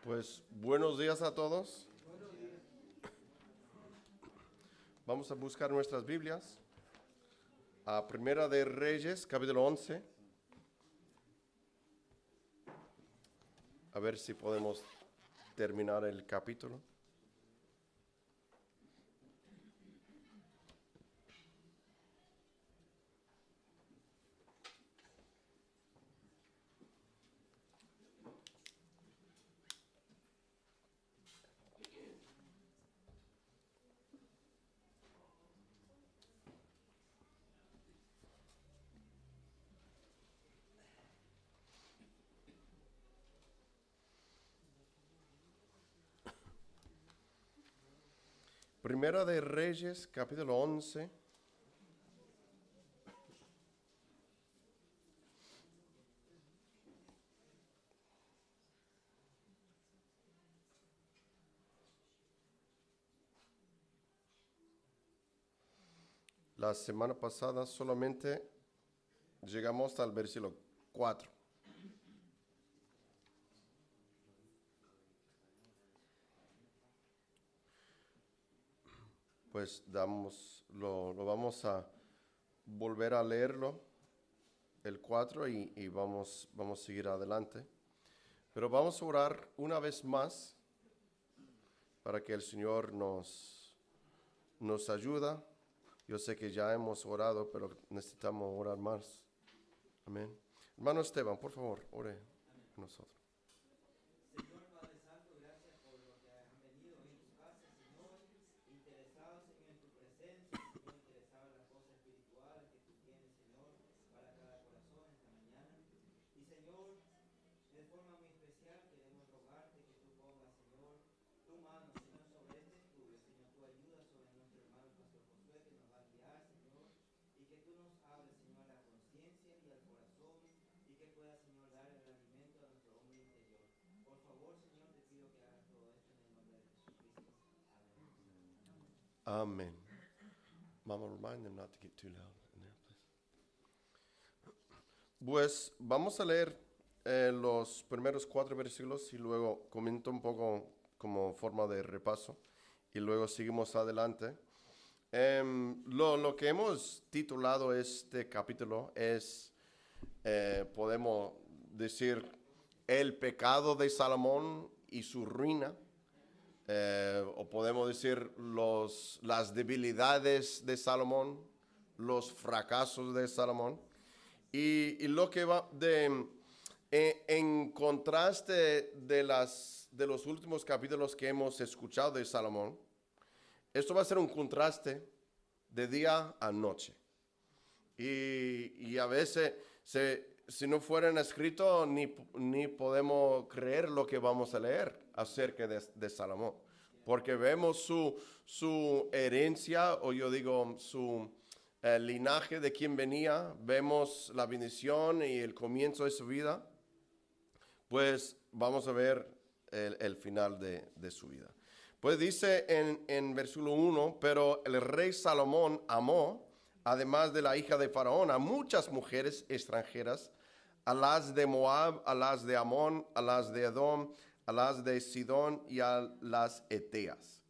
Pues buenos días a todos. Vamos a buscar nuestras Biblias. A Primera de Reyes, capítulo 11. A ver si podemos terminar el capítulo. Primera de Reyes, capítulo 11. La semana pasada solamente llegamos al versículo 4. Pues lo vamos a volver a leerlo, el 4, y vamos a seguir adelante. Pero vamos a orar una vez más para que el Señor nos ayuda. Yo sé que ya hemos orado, pero necesitamos orar más. Amén. Hermano Esteban, por favor, ore con nosotros. Señor Padre Santo, gracias por lo que han venido hoy en tu casa, Señor, interesados, Señor, en tu presencia, Señor, interesados en las cosas espirituales que tú tienes, Señor, para cada corazón esta mañana. Y Señor, de forma muy especial queremos rogarte que tú pongas, Señor, tu mano, Señor, sobre este estudio, Señor, tu ayuda sobre nuestro hermano Pastor Josué, que nos va a guiar, Señor, y que tú nos hables, Señor, a la conciencia y al corazón, y que pueda, Señor, dar el alimento a nuestro hombre interior. Por favor, Señor, te pido que hagas todo esto en el nombre de Jesucristo. Amén. Amén. Mama, remind them not to get too loud in there, please. Pues vamos a leer los primeros 4 versículos y luego comento un poco como forma de repaso y luego seguimos adelante. Lo que hemos titulado este capítulo es, podemos decir, el pecado de Salomón y su ruina. O podemos decir las debilidades de Salomón, los fracasos de Salomón. Y lo que va en contraste de los últimos capítulos que hemos escuchado de Salomón, esto va a ser un contraste de día a noche. Y a veces, si no fueran escritos, ni podemos creer lo que vamos a leer acerca de Salomón. Porque vemos su herencia, o yo digo su linaje de quien venía, vemos la bendición y el comienzo de su vida, pues vamos a ver el final de su vida. Pues dice en versículo 1, pero el rey Salomón amó, además de la hija de Faraón, a muchas mujeres extranjeras, a las de Moab, a las de Amón, a las de Edom, a las de Sidón y a las Eteas.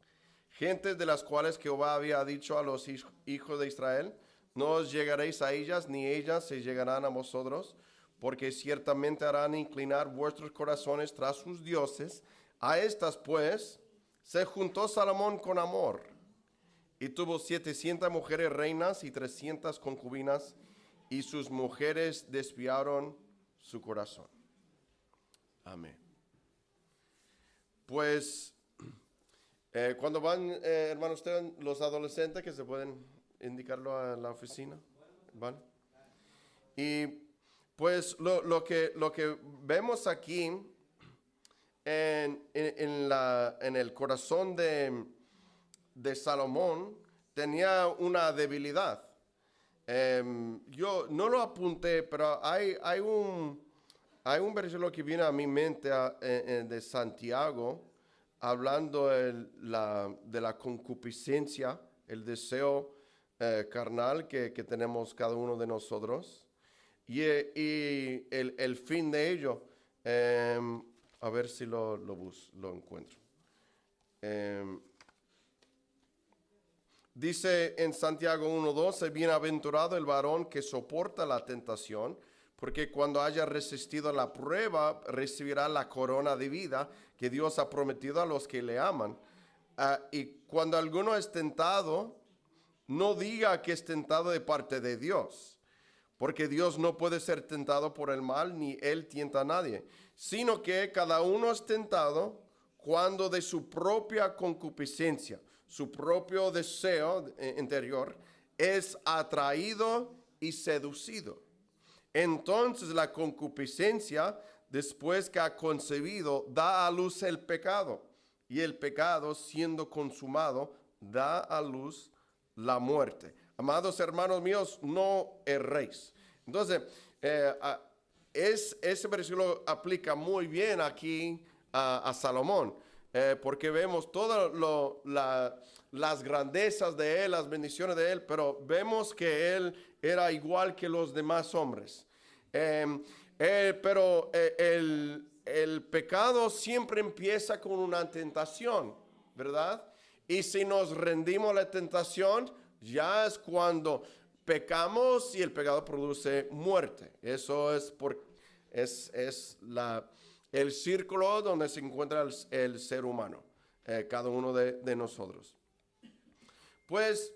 Gentes de las cuales Jehová había dicho a los hijos de Israel, no os llegaréis a ellas, ni ellas se llegarán a vosotros, porque ciertamente harán inclinar vuestros corazones tras sus dioses. A estas pues se juntó Salomón con amor, y tuvo 700 mujeres reinas y 300 concubinas, y sus mujeres desviaron su corazón. Amén. Pues cuando van, hermano, ustedes, los adolescentes que se pueden indicarlo a la oficina, ¿vale? Y pues lo que vemos aquí en el corazón de Salomón tenía una debilidad. Yo no lo apunté, pero hay un versículo que viene a mi mente de Santiago, hablando de la concupiscencia, el deseo carnal que tenemos cada uno de nosotros, y el fin de ello. A ver si lo encuentro. Dice en Santiago 1:12, bienaventurado el varón que soporta la tentación, porque cuando haya resistido la prueba, recibirá la corona de vida que Dios ha prometido a los que le aman. Y cuando alguno es tentado, no diga que es tentado de parte de Dios, porque Dios no puede ser tentado por el mal, ni Él tienta a nadie, sino que cada uno es tentado cuando de su propia concupiscencia, su propio deseo interior, es atraído y seducido. Entonces la concupiscencia, después que ha concebido, da a luz el pecado. Y el pecado, siendo consumado, da a luz la muerte. Amados hermanos míos, no erréis. Entonces, ese versículo aplica muy bien aquí a Salomón, porque vemos todas las grandezas de él, las bendiciones de él, pero vemos que él era igual que los demás hombres. Pero el pecado siempre empieza con una tentación, ¿verdad? Y si nos rendimos a la tentación, ya es cuando pecamos y el pecado produce muerte. Eso es el círculo donde se encuentra el ser humano, cada uno de nosotros. Pues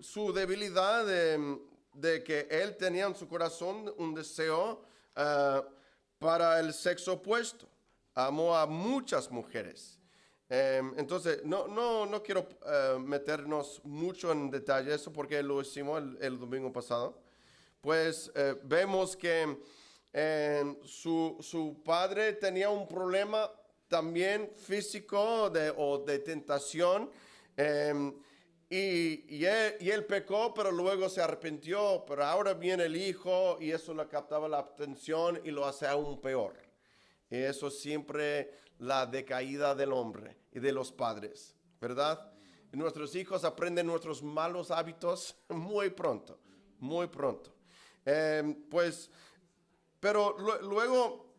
su debilidad de que él tenía en su corazón un deseo para el sexo opuesto. Amó a muchas mujeres. Entonces, no quiero meternos mucho en detalle eso porque lo hicimos el domingo pasado. Pues vemos que su padre tenía un problema también físico o de tentación. Y él pecó, pero luego se arrepintió, pero ahora viene el hijo y eso le captaba la atención y lo hace aún peor. Y eso siempre la decaída del hombre y de los padres, ¿verdad? Y nuestros hijos aprenden nuestros malos hábitos muy pronto, muy pronto. Pero luego,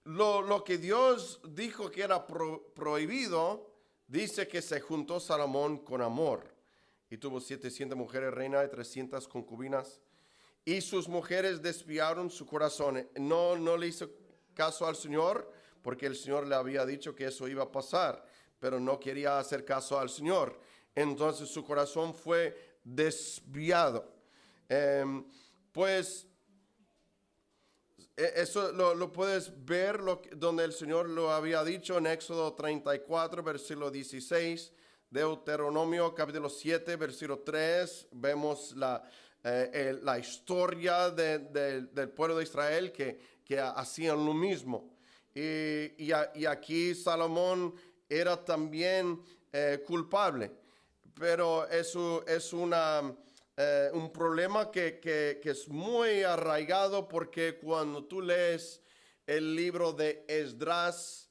lo que Dios dijo que era prohibido, dice que se juntó Salomón con amor y tuvo 700 mujeres reinas y 300 concubinas. Y sus mujeres desviaron su corazón. No le hizo caso al Señor porque el Señor le había dicho que eso iba a pasar, pero no quería hacer caso al Señor. Entonces su corazón fue desviado. Pues eso lo puedes ver donde el Señor lo había dicho en Éxodo 34, versículo 16, Deuteronomio capítulo 7, versículo 3, vemos la historia del pueblo de Israel que hacían lo mismo. Y aquí Salomón era también culpable, pero eso es un problema que es muy arraigado porque cuando tú lees el libro de Esdras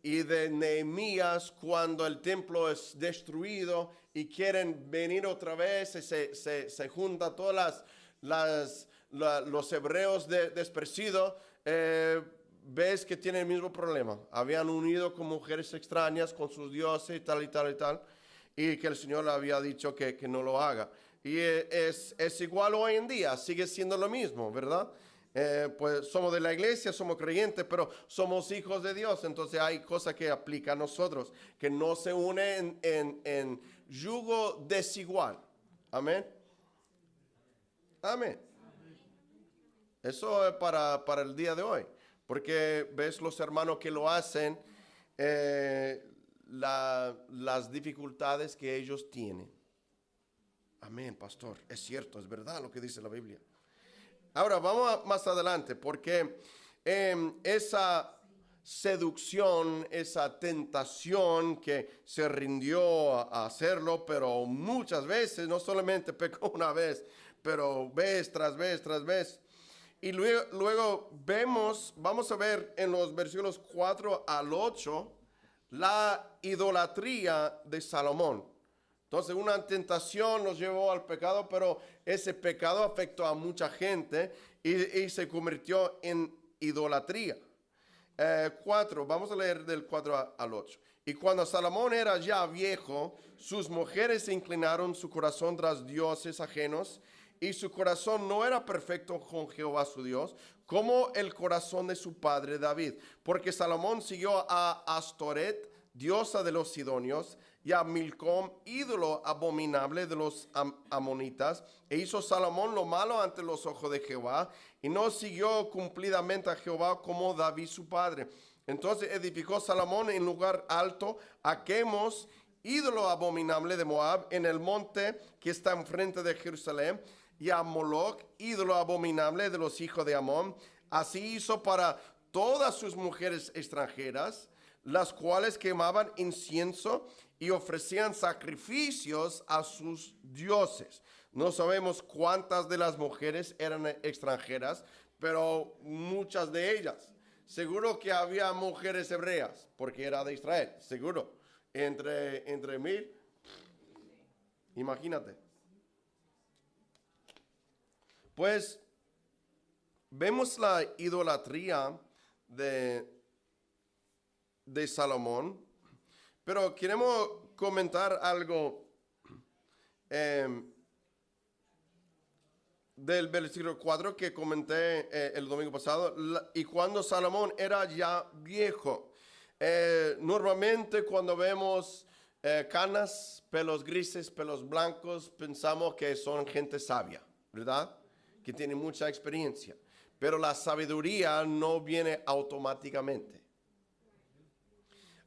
y de Nehemías, cuando el templo es destruido y quieren venir otra vez, se juntan todos los hebreos desparcidos, ves que tienen el mismo problema. Habían unido con mujeres extrañas, con sus dioses y tal y tal y tal, y que el Señor le había dicho que no lo haga. Y es igual hoy en día, sigue siendo lo mismo, ¿verdad? Pues somos de la iglesia, somos creyentes, pero somos hijos de Dios. Entonces hay cosas que aplican a nosotros, que no se unen en yugo desigual. Amén. Amén. Eso es para el día de hoy. Porque ves los hermanos que lo hacen, las dificultades que ellos tienen. Amén, pastor. Es cierto, es verdad lo que dice la Biblia. Ahora, vamos más adelante, porque esa seducción, esa tentación que se rindió a hacerlo, pero muchas veces, no solamente pecó una vez, pero vez tras vez tras vez. Y luego vamos a ver en los versículos 4 al 8, la idolatría de Salomón. Entonces una tentación nos llevó al pecado, pero ese pecado afectó a mucha gente y se convirtió en idolatría. 4, vamos a leer del 4 al 8. Y cuando Salomón era ya viejo, sus mujeres se inclinaron su corazón tras dioses ajenos, y su corazón no era perfecto con Jehová su Dios, como el corazón de su padre David. Porque Salomón siguió a Astoret, diosa de los sidonios, y a Milcom, ídolo abominable de los amonitas, e hizo Salomón lo malo ante los ojos de Jehová, y no siguió cumplidamente a Jehová como David su padre. Entonces edificó Salomón en lugar alto a Quemos, ídolo abominable de Moab, en el monte que está enfrente de Jerusalén, y a Moloch, ídolo abominable de los hijos de Amón. Así hizo para todas sus mujeres extranjeras, las cuales quemaban incienso y ofrecían sacrificios a sus dioses. No sabemos cuántas de las mujeres eran extranjeras, pero muchas de ellas. Seguro que había mujeres hebreas, porque era de Israel, seguro. Entre 1000, imagínate. Pues vemos la idolatría de Salomón, pero queremos comentar algo del versículo 4 que comenté el domingo pasado. Y cuando Salomón era ya viejo, normalmente cuando vemos canas, pelos grises, pelos blancos, pensamos que son gente sabia, ¿verdad? Que tiene mucha experiencia. Pero la sabiduría no viene automáticamente.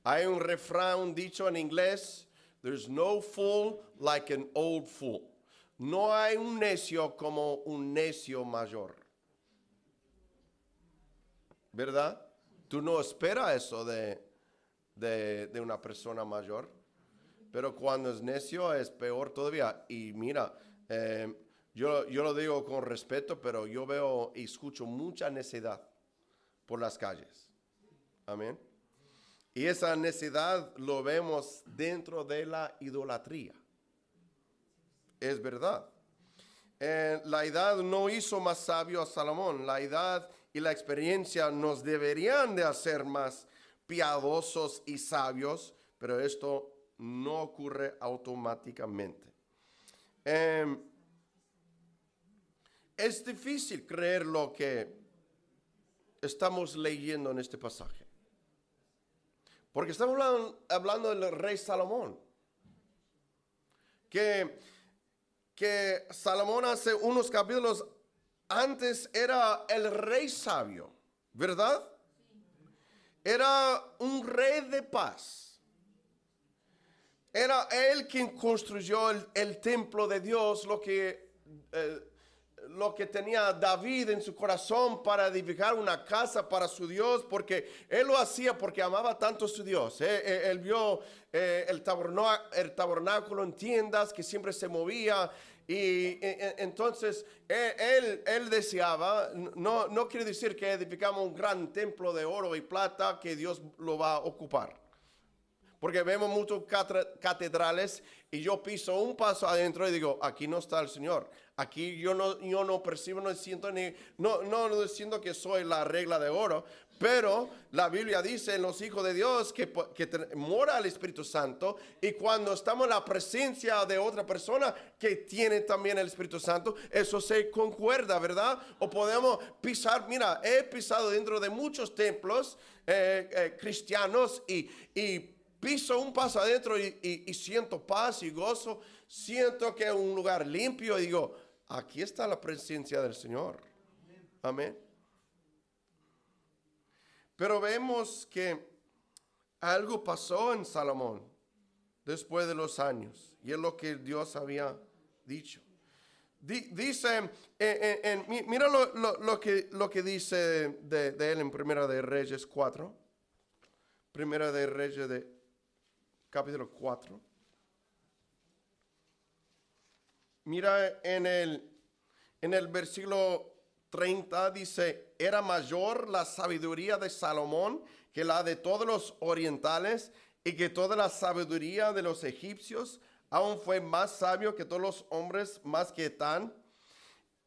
Hay un refrán, un dicho en inglés: there's no fool like an old fool. No hay un necio como un necio mayor. ¿Verdad? Tú no esperas eso de una persona mayor. Pero cuando es necio es peor todavía. Y mira, yo lo digo con respeto, pero yo veo y escucho mucha necedad por las calles. Amén. Y esa necedad lo vemos dentro de la idolatría. Es verdad. La edad no hizo más sabio a Salomón. La edad y la experiencia nos deberían de hacer más piadosos y sabios, pero esto no ocurre automáticamente. Es difícil creer lo que estamos leyendo en este pasaje, porque estamos hablando del rey Salomón, que Salomón hace unos capítulos antes era el rey sabio, ¿verdad? Era un rey de paz. Era él quien construyó el templo de Dios, lo que tenía David en su corazón para edificar una casa para su Dios, porque él lo hacía porque amaba tanto a su Dios. Él vio el tabernáculo en tiendas que siempre se movía, y entonces él deseaba, no quiere decir que edificamos un gran templo de oro y plata que Dios lo va a ocupar. Porque vemos muchas catedrales y yo piso un paso adentro y digo, aquí no está el Señor. Aquí yo no percibo, no siento que soy la regla de oro. Pero la Biblia dice en los hijos de Dios que mora el Espíritu Santo. Y cuando estamos en la presencia de otra persona que tiene también el Espíritu Santo, eso se concuerda, ¿verdad? O podemos pisar, mira, he pisado dentro de muchos templos cristianos y piso un paso adentro y siento paz y gozo. Siento que es un lugar limpio y digo, aquí está la presencia del Señor. Amén. Pero vemos que algo pasó en Salomón después de los años. Y es lo que Dios había dicho. Dice, mira lo que dice de él en Primera de Reyes 4. Primera de Reyes de capítulo 4. Mira en el versículo 30 dice, era mayor la sabiduría de Salomón que la de todos los orientales, y que toda la sabiduría de los egipcios. Aún fue más sabio que todos los hombres, más que Etán,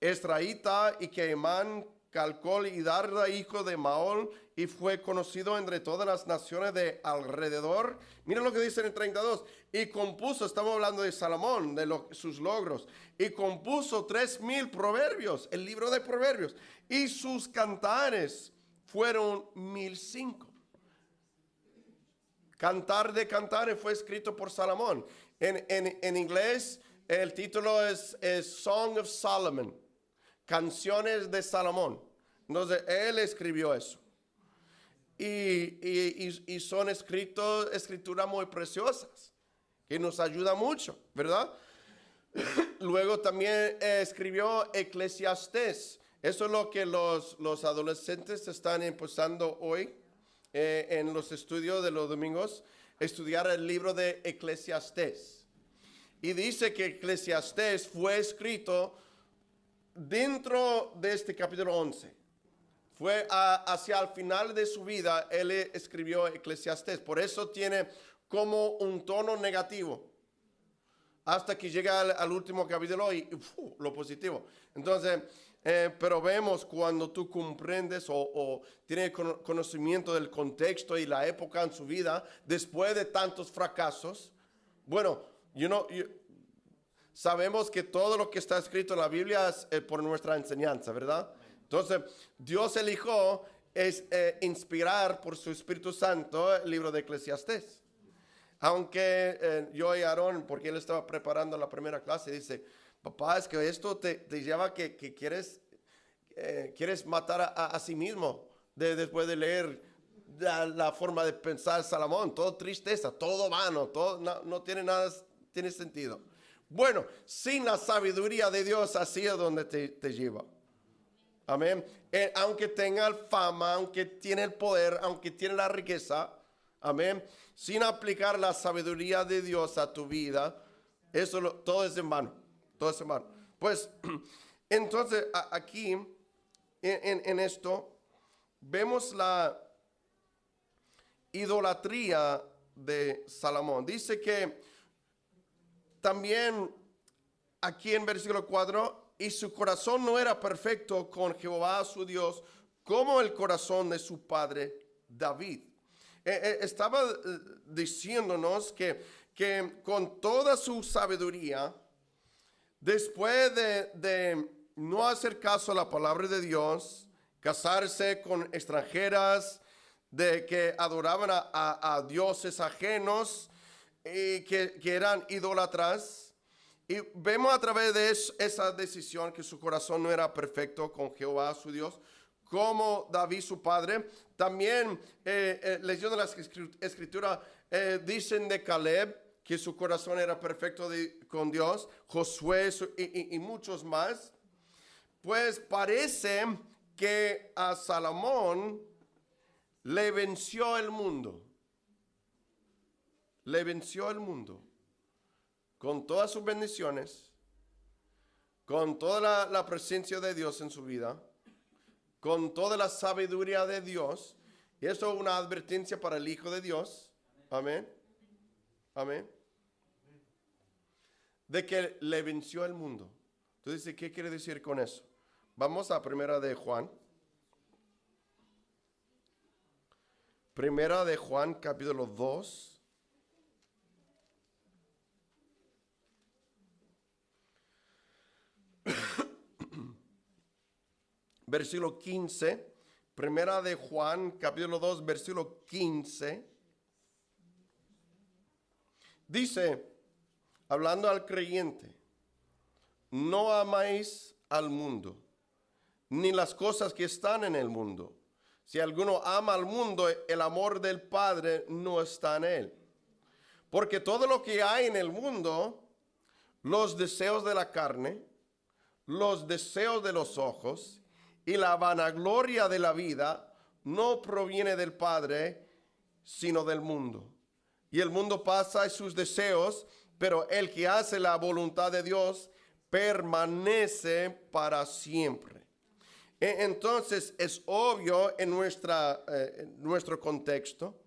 Esraíta, y que Emán, Calcol y Darda, hijo de Maol, y fue conocido entre todas las naciones de alrededor. Mira lo que dice en el 32. Y compuso, estamos hablando de Salomón, de sus logros, y compuso 3,000 proverbios, el libro de proverbios, y sus cantares fueron 1,005. Cantar de Cantares fue escrito por Salomón. En inglés, el título es Song of Solomon, canciones de Salomón. Entonces, él escribió eso. Y son escrituras muy preciosas, que nos ayuda mucho, ¿verdad? Luego también escribió Eclesiastés. Eso es lo que los adolescentes están empezando hoy en los estudios de los domingos, estudiar el libro de Eclesiastés. Y dice que Eclesiastés fue escrito dentro de este capítulo 11. Fue hacia el final de su vida, él escribió Eclesiastés. Por eso tiene como un tono negativo, hasta que llega al último capítulo y lo positivo. Entonces, pero vemos cuando tú comprendes o tienes conocimiento del contexto y la época en su vida, después de tantos fracasos, bueno, sabemos que todo lo que está escrito en la Biblia es por nuestra enseñanza, ¿verdad? Entonces, Dios eligió inspirar por su Espíritu Santo el libro de Eclesiastés. Aunque yo y Aarón, porque él estaba preparando la primera clase, dice, papá, es que esto te lleva que quieres matar a sí mismo después de leer la forma de pensar Salomón. Todo tristeza, todo vano, todo no tiene nada, tiene sentido. Bueno, sin la sabiduría de Dios, así es donde te lleva. Amén. Aunque tenga fama, aunque tiene el poder, aunque tiene la riqueza, amén, sin aplicar la sabiduría de Dios a tu vida, todo es en vano. Todo es en vano. Pues, entonces, aquí, en esto, vemos la idolatría de Salomón. Dice que también, aquí en versículo 4, y su corazón no era perfecto con Jehová su Dios, como el corazón de su padre David. Estaba diciéndonos que con toda su sabiduría, después de no hacer caso a la palabra de Dios, casarse con extranjeras, de que adoraban a dioses ajenos y que eran idólatras, y vemos a través de esa decisión que su corazón no era perfecto con Jehová su Dios, como David su padre. También leyendo las escrituras dicen de Caleb que su corazón era perfecto con Dios, Josué y muchos más. Pues parece que a Salomón le venció el mundo. Le venció el mundo. Con todas sus bendiciones, con toda la presencia de Dios en su vida, con toda la sabiduría de Dios. Y esto es una advertencia para el Hijo de Dios. Amén. Amén. De que le venció el mundo. Entonces, ¿qué quiere decir con eso? Vamos a Primera de Juan. Primera de Juan, capítulo 2. Versículo 15. Primera de Juan, capítulo 2, versículo 15. Dice, hablando al creyente, no amáis al mundo, ni las cosas que están en el mundo. Si alguno ama al mundo, el amor del Padre no está en él. Porque todo lo que hay en el mundo, los deseos de la carne, los deseos de los ojos y la vanagloria de la vida, no proviene del Padre, sino del mundo. Y el mundo pasa y sus deseos, pero el que hace la voluntad de Dios permanece para siempre. Entonces es obvio en nuestro contexto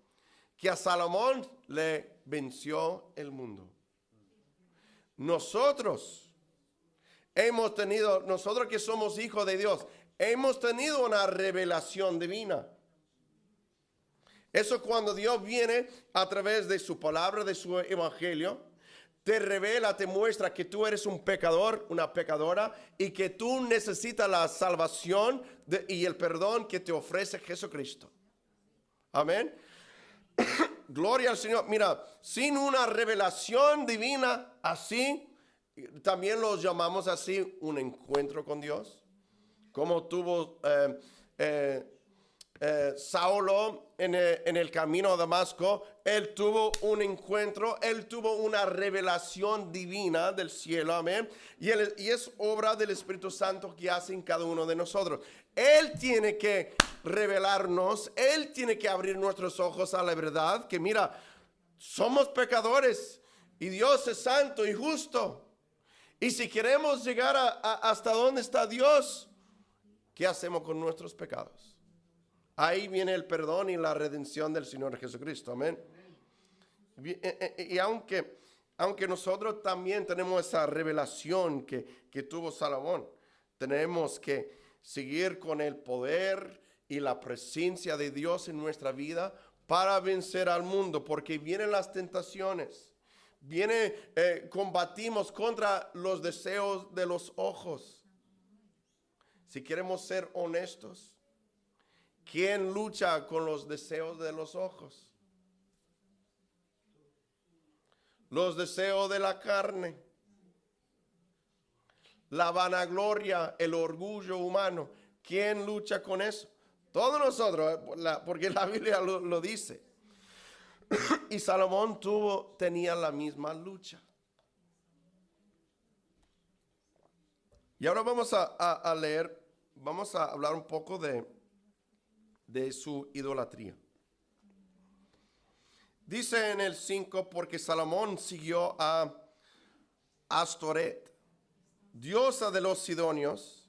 que a Salomón le venció el mundo. Nosotros que somos hijos de Dios, hemos tenido una revelación divina. Eso cuando Dios viene a través de su palabra, de su evangelio, te revela, te muestra que tú eres un pecador, una pecadora, y que tú necesitas la salvación y el perdón que te ofrece Jesucristo. Amén. Gloria al Señor. Mira, sin una revelación divina así, también los llamamos así un encuentro con Dios. Como tuvo Saulo en el camino a Damasco, él tuvo un encuentro, él tuvo una revelación divina del cielo, amén. Y es obra del Espíritu Santo que hace en cada uno de nosotros. Él tiene que revelarnos, él tiene que abrir nuestros ojos a la verdad, que mira, somos pecadores y Dios es santo y justo. Y si queremos llegar hasta donde está Dios, ¿qué hacemos con nuestros pecados? Ahí viene el perdón y la redención del Señor Jesucristo. Amén. Y aunque nosotros también tenemos esa revelación que tuvo Salomón, tenemos que seguir con el poder y la presencia de Dios en nuestra vida para vencer al mundo, porque vienen las tentaciones. Combatimos contra los deseos de los ojos. Si queremos ser honestos, ¿quién lucha con los deseos de los ojos? Los deseos de la carne, la vanagloria, el orgullo humano. ¿Quién lucha con eso? Todos nosotros, porque la Biblia lo dice. Y Salomón tenía la misma lucha. Y ahora vamos a leer, vamos a hablar un poco de su idolatría. Dice en el 5, porque Salomón siguió a Astoret, diosa de los sidonios,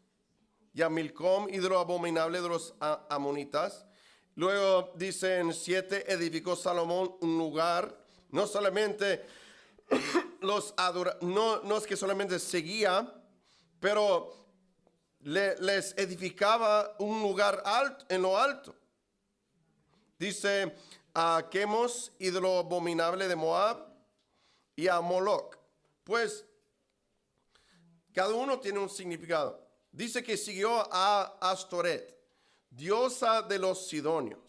y a Milcom, ídolo abominable de los amonitas. Luego dice en 7, edificó Salomón un lugar, no solamente no es que solamente seguía, pero les edificaba un lugar alto, en lo alto. Dice a Quemos, ídolo abominable de Moab, y a Moloch. Pues cada uno tiene un significado. Dice que siguió a Astoret, diosa de los sidonios.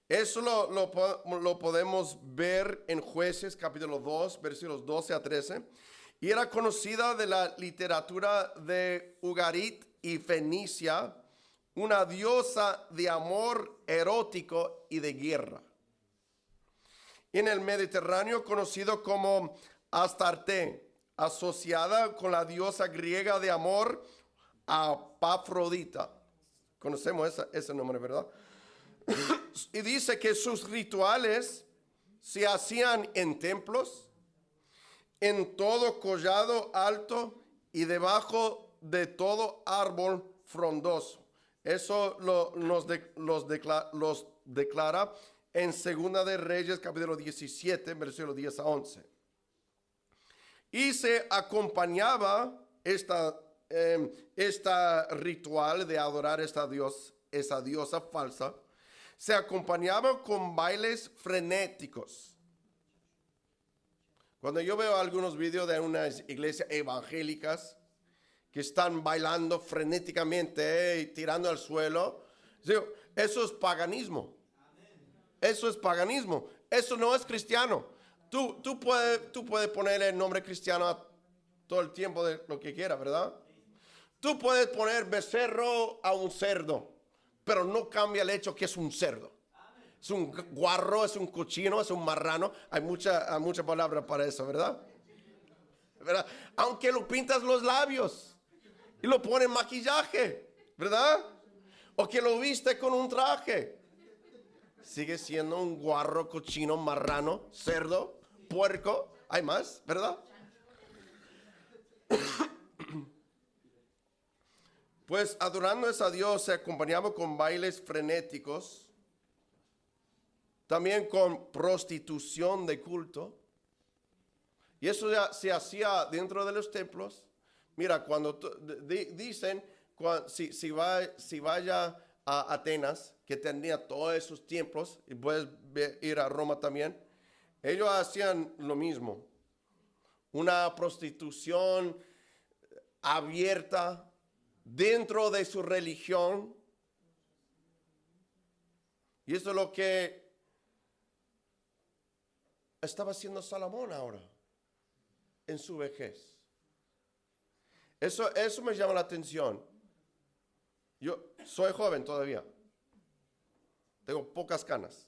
Eso lo podemos ver en Jueces capítulo 2, versículos 12 a 13. Y era conocida de la literatura de Ugarit y Fenicia, una diosa de amor erótico y de guerra. En el Mediterráneo conocido como Astarte, asociada con la diosa griega de amor Pafrodita. Conocemos ese nombre, ¿verdad? Y dice que sus rituales se hacían en templos, en todo collado alto y debajo de todo árbol frondoso. Eso los declara en Segunda de Reyes, capítulo 17, versículos 10 a 11. Y se acompañaba esta ritual de adorar esa diosa falsa, se acompañaba con bailes frenéticos. Cuando yo veo algunos videos de unas iglesias evangélicas que están bailando frenéticamente y tirando al suelo, digo, eso es paganismo. Eso es paganismo. Eso no es cristiano. Tú puedes ponerle el nombre cristiano a todo el tiempo de lo que quieras, ¿verdad? Tú puedes poner becerro a un cerdo, pero no cambia el hecho que es un cerdo. Es un guarro, es un cochino, es un marrano. Hay mucha palabra para eso, ¿verdad? Aunque lo pintas los labios y lo pones maquillaje, ¿verdad? O que lo viste con un traje. Sigue siendo un guarro, cochino, marrano, cerdo, puerco. Hay más, ¿verdad? Pues adorando a esa diosa se acompañaba con bailes frenéticos, también con prostitución de culto. Y eso ya se hacía dentro de los templos. Mira, cuando si vaya a Atenas, que tenía todos esos templos, y puedes ir a Roma también, ellos hacían lo mismo. Una prostitución abierta dentro de su religión. Y eso es lo que estaba haciendo Salomón ahora, en su vejez. Eso me llama la atención. Yo soy joven todavía. Tengo pocas canas.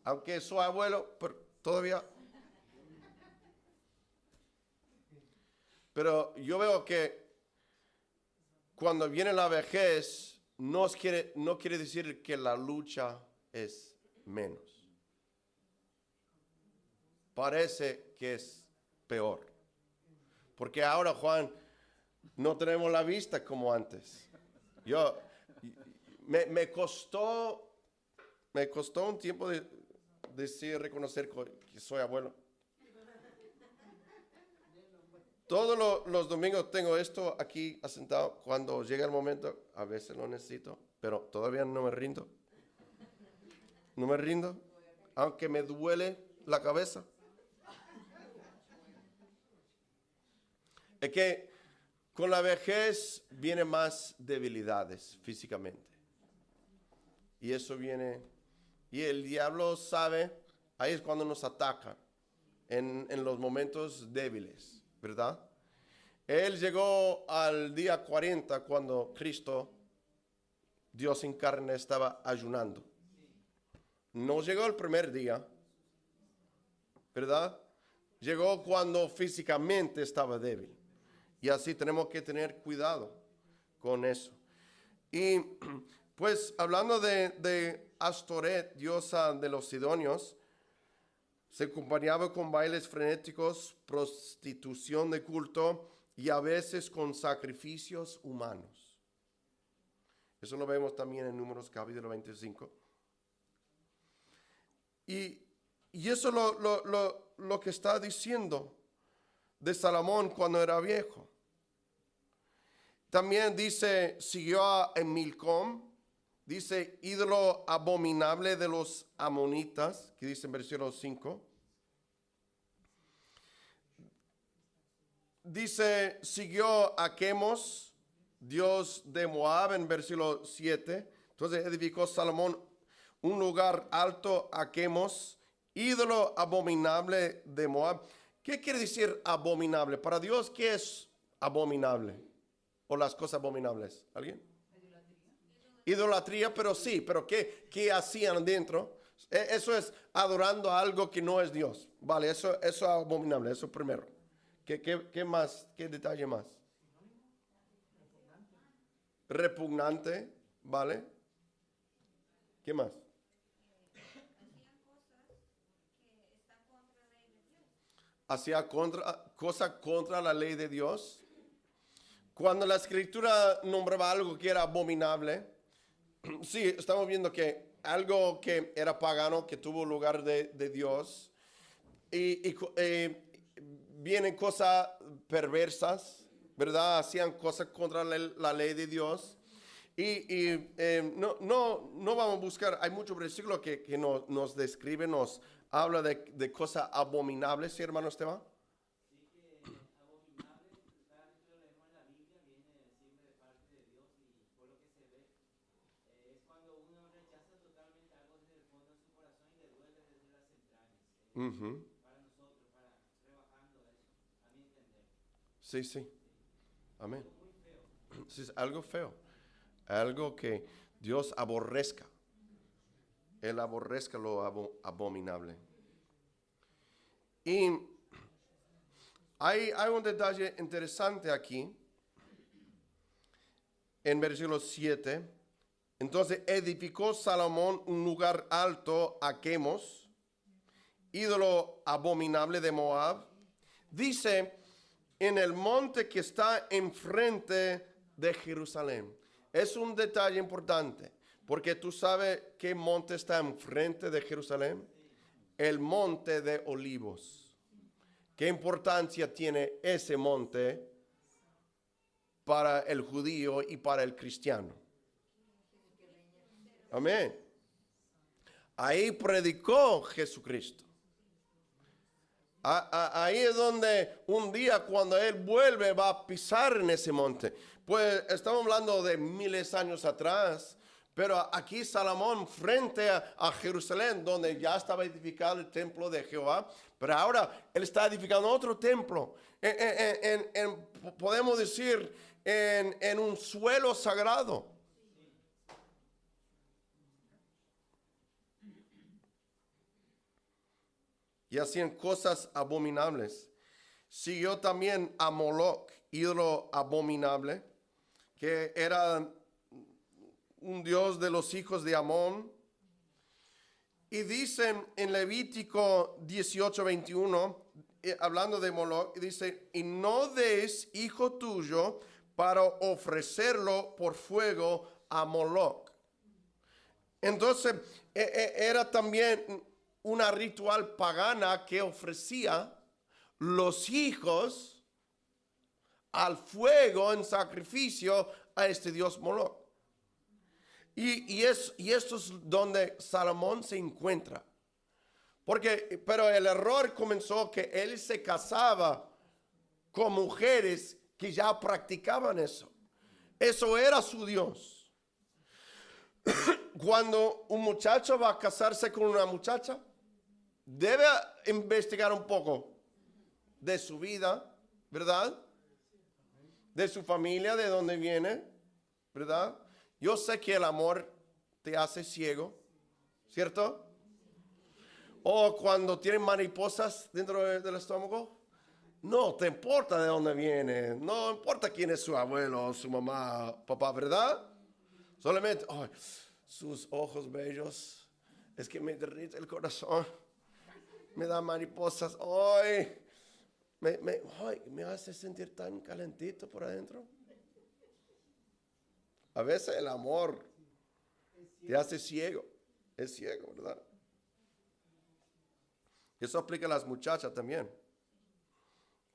Aunque soy abuelo, pero todavía. Pero yo veo que cuando viene la vejez, no quiere decir que la lucha es menos. Parece que es peor. Porque ahora, Juan, no tenemos la vista como antes. Me costó un tiempo de reconocer que soy abuelo. Todos los domingos tengo esto aquí asentado. Cuando llega el momento, a veces lo necesito, pero todavía no me rindo. No me rindo, aunque me duele la cabeza. Es que con la vejez vienen más debilidades físicamente. Y eso viene, y el diablo sabe, ahí es cuando nos ataca, en los momentos débiles, ¿verdad? Él llegó al día 40 cuando Cristo, Dios en carne, estaba ayunando. No llegó el primer día, ¿verdad? Llegó cuando físicamente estaba débil. Y así tenemos que tener cuidado con eso. Y pues hablando de Astoret, diosa de los sidonios, se acompañaba con bailes frenéticos, prostitución de culto y a veces con sacrificios humanos. Eso lo vemos también en Números capítulo 25. Y eso es lo que está diciendo de Salomón cuando era viejo. También dice, siguió en Milcom, dice, ídolo abominable de los amonitas, que dice en versículo 5. Dice, siguió a Quemos, dios de Moab, en versículo 7. Entonces edificó Salomón un lugar alto a Quemos, ídolo abominable de Moab. ¿Qué quiere decir abominable? Para Dios, ¿qué es abominable? ¿O las cosas abominables? ¿Alguien? Idolatría, pero sí, pero ¿qué hacían dentro? Eso es adorando a algo que no es Dios. Vale, eso es abominable, eso primero. ¿Qué más? ¿Qué detalle más? Repugnante, ¿vale? ¿Qué más? Hacía cosas contra la ley de Dios. Cuando la escritura nombraba algo que era abominable, sí, estamos viendo que algo que era pagano, que tuvo lugar de Dios, y vienen cosas perversas, ¿verdad? Hacían cosas contra la ley de Dios. No vamos a buscar, hay muchos versículos que nos describen, nos habla de cosas abominables, ¿sí, hermano Esteban? Uh-huh. Sí, sí. Amén. Sí, es algo feo. Algo que Dios aborrezca. Él aborrezca lo abominable. Y hay un detalle interesante aquí. En versículo 7. Entonces edificó Salomón un lugar alto a Quemos, ídolo abominable de Moab. Dice, en el monte que está enfrente de Jerusalén. Es un detalle importante, porque tú sabes qué monte está enfrente de Jerusalén. El monte de Olivos. ¿Qué importancia tiene ese monte para el judío y para el cristiano. Amén. Ahí predicó Jesucristo. Ahí es donde un día cuando Él vuelve va a pisar en ese monte. Pues estamos hablando de miles de años atrás, pero aquí Salomón frente a Jerusalén, donde ya estaba edificado el templo de Jehová, pero ahora Él está edificando otro templo, podemos decir, en un suelo sagrado. Y hacían cosas abominables. Siguió también a Moloch, ídolo abominable, que era un dios de los hijos de Amón. Y dicen en Levítico 18:21, hablando de Moloch, dice, y no des hijo tuyo para ofrecerlo por fuego a Moloch. Entonces, era también una ritual pagana que ofrecía los hijos al fuego en sacrificio a este dios Moloch. Y esto es donde Salomón se encuentra. Pero el error comenzó que él se casaba con mujeres que ya practicaban eso. Eso era su Dios. Cuando un muchacho va a casarse con una muchacha, debe investigar un poco de su vida, ¿verdad? De su familia, de dónde viene, ¿verdad? Yo sé que el amor te hace ciego, ¿cierto? O cuando tienen mariposas dentro del estómago, no te importa de dónde viene, no importa quién es su abuelo, su mamá, papá, ¿verdad? Solamente, oh, sus ojos bellos, es que me derrite el corazón, me da mariposas, ay, me hace sentir tan calentito por adentro. A veces el amor te hace ciego, es ciego, ¿verdad? Eso aplica a las muchachas también.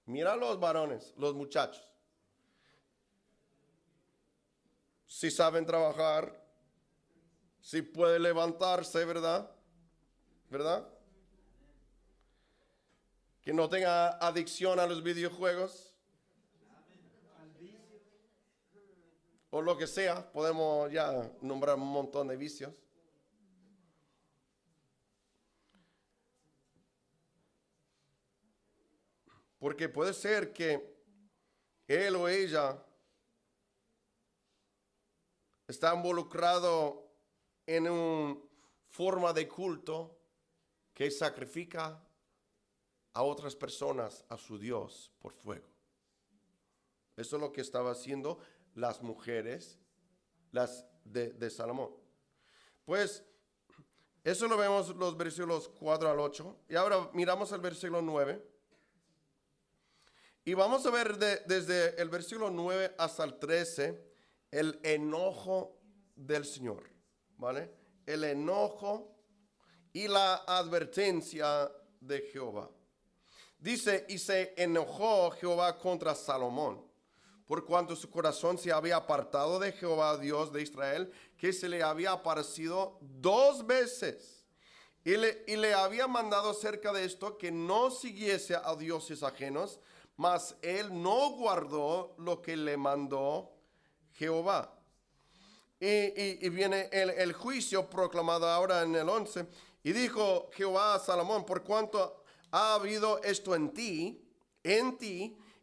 Mira a los varones, los muchachos. Si saben trabajar, si pueden levantarse, ¿verdad? ¿Verdad? Que no tenga adicción a los videojuegos. O lo que sea, podemos ya nombrar un montón de vicios. Porque puede ser que él o ella está involucrado en una forma de culto que sacrifica a otras personas a su Dios por fuego. Eso es lo que estaba haciendo las mujeres, las de Salomón. Pues eso lo vemos los versículos 4 al 8. Y ahora miramos el versículo 9. Y vamos a ver desde el versículo 9 hasta el 13 el enojo del Señor, ¿vale? El enojo y la advertencia de Jehová. Dice, y se enojó Jehová contra Salomón, por cuanto su corazón se había apartado de Jehová, Dios de Israel, que se le había aparecido 2 veces. Y le había mandado acerca de esto que no siguiese a dioses ajenos, mas él no guardó lo que le mandó Jehová. Y viene el juicio proclamado ahora en el 11. Y dijo Jehová a Salomón, por cuanto ha habido esto en ti,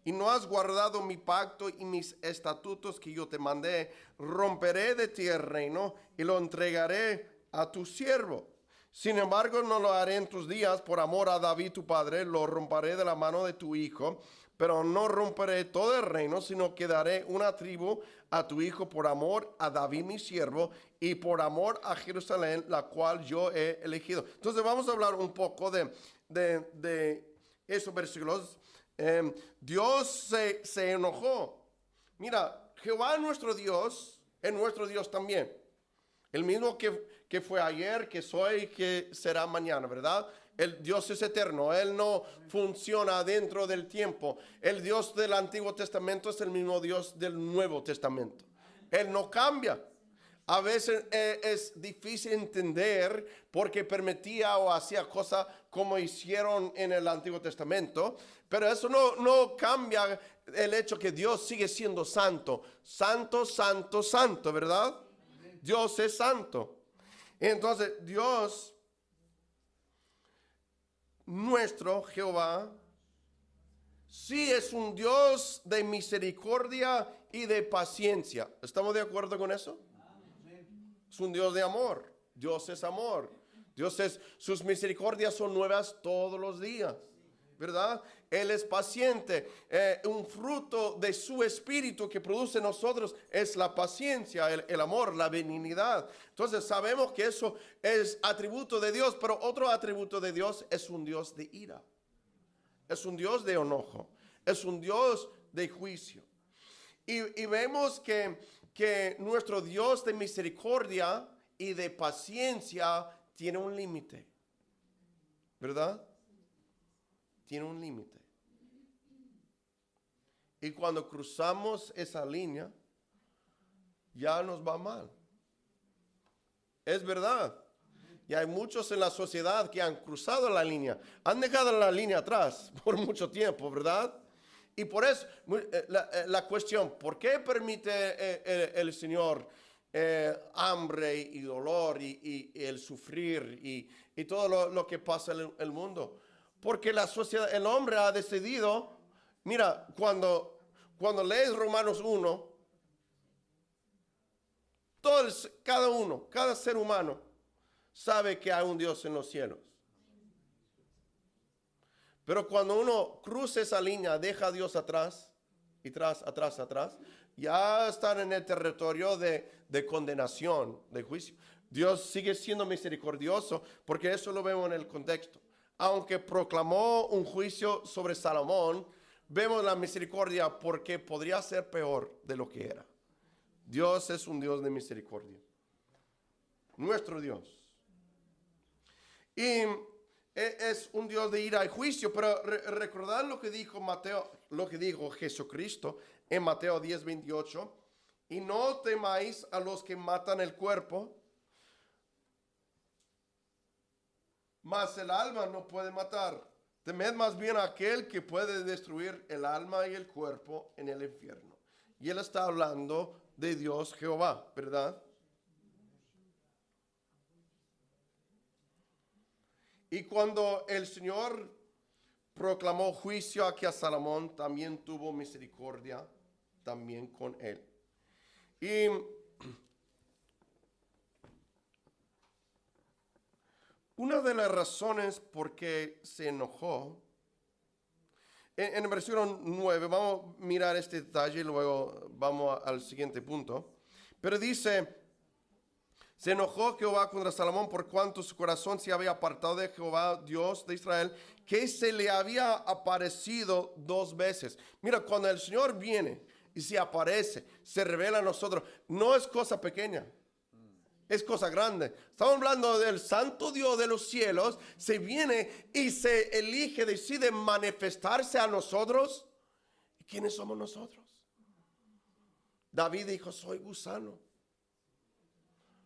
y no has guardado mi pacto y mis estatutos que yo te mandé, romperé de ti el reino y lo entregaré a tu siervo. Sin embargo, no lo haré en tus días por amor a David tu padre, lo romperé de la mano de tu hijo, pero no romperé todo el reino, sino que daré una tribu a tu hijo por amor a David mi siervo y por amor a Jerusalén, la cual yo he elegido. Entonces vamos a hablar un poco de esos versículos. Dios se enojó. Mira, Jehová nuestro Dios es nuestro Dios también. El mismo que fue ayer, que soy, que será mañana, ¿verdad? El Dios es eterno, Él no funciona dentro del tiempo. El Dios del Antiguo Testamento es el mismo Dios del Nuevo Testamento. Él no cambia. A veces es difícil entender porque permitía o hacía cosas como hicieron en el Antiguo Testamento, pero eso no cambia el hecho que Dios sigue siendo santo. Santo, santo, santo, ¿verdad? Dios es santo. Entonces, Dios, nuestro Jehová, sí es un Dios de misericordia y de paciencia. ¿Estamos de acuerdo con eso? Es un Dios de amor. Dios es amor. Sus misericordias son nuevas todos los días, ¿verdad? Él es paciente. Un fruto de su espíritu que produce en nosotros es la paciencia, el amor, la benignidad. Entonces sabemos que eso es atributo de Dios, pero otro atributo de Dios es un Dios de ira. Es un Dios de enojo. Es un Dios de juicio. Y vemos que nuestro Dios de misericordia y de paciencia tiene un límite, ¿verdad? Tiene un límite. Y cuando cruzamos esa línea, ya nos va mal. Es verdad. Y hay muchos en la sociedad que han cruzado la línea, han dejado la línea atrás por mucho tiempo, ¿verdad? Y por eso la cuestión, ¿por qué permite el Señor hambre y dolor y el sufrir y todo lo que pasa en el mundo? Porque la sociedad, el hombre ha decidido, mira, cuando lees Romanos 1, cada ser humano sabe que hay un Dios en los cielos. Pero cuando uno cruza esa línea, deja a Dios atrás, atrás, ya están en el territorio de condenación, de juicio. Dios sigue siendo misericordioso porque eso lo vemos en el contexto. Aunque proclamó un juicio sobre Salomón, vemos la misericordia porque podría ser peor de lo que era. Dios es un Dios de misericordia. Nuestro Dios. Y es un Dios de ira y juicio, pero recordad lo que dijo Jesucristo en Mateo 10:28, y no temáis a los que matan el cuerpo, mas el alma no puede matar. Temed más bien a aquel que puede destruir el alma y el cuerpo en el infierno. Y él está hablando de Dios Jehová, ¿verdad? Y cuando el Señor proclamó juicio aquí a Salomón, también tuvo misericordia también con él. Y una de las razones por qué se enojó, en el versículo 9, vamos a mirar este detalle y luego vamos al siguiente punto. Pero dice, se enojó Jehová contra Salomón por cuanto su corazón se había apartado de Jehová, Dios de Israel, que se le había aparecido 2 veces. Mira, cuando el Señor viene y se aparece, se revela a nosotros, no es cosa pequeña, es cosa grande. Estamos hablando del santo Dios de los cielos, se viene y se elige, decide manifestarse a nosotros. ¿Y quiénes somos nosotros? David dijo, soy gusano.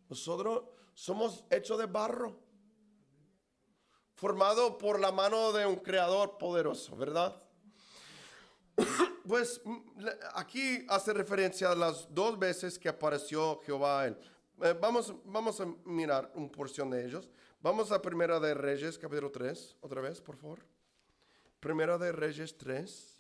Nosotros somos hechos de barro, formado por la mano de un creador poderoso, ¿verdad? Pues aquí hace referencia a las 2 veces que apareció Jehová a él. Vamos a mirar una porción de ellos. Vamos a Primera de Reyes, capítulo 3, otra vez, por favor. Primera de Reyes 3.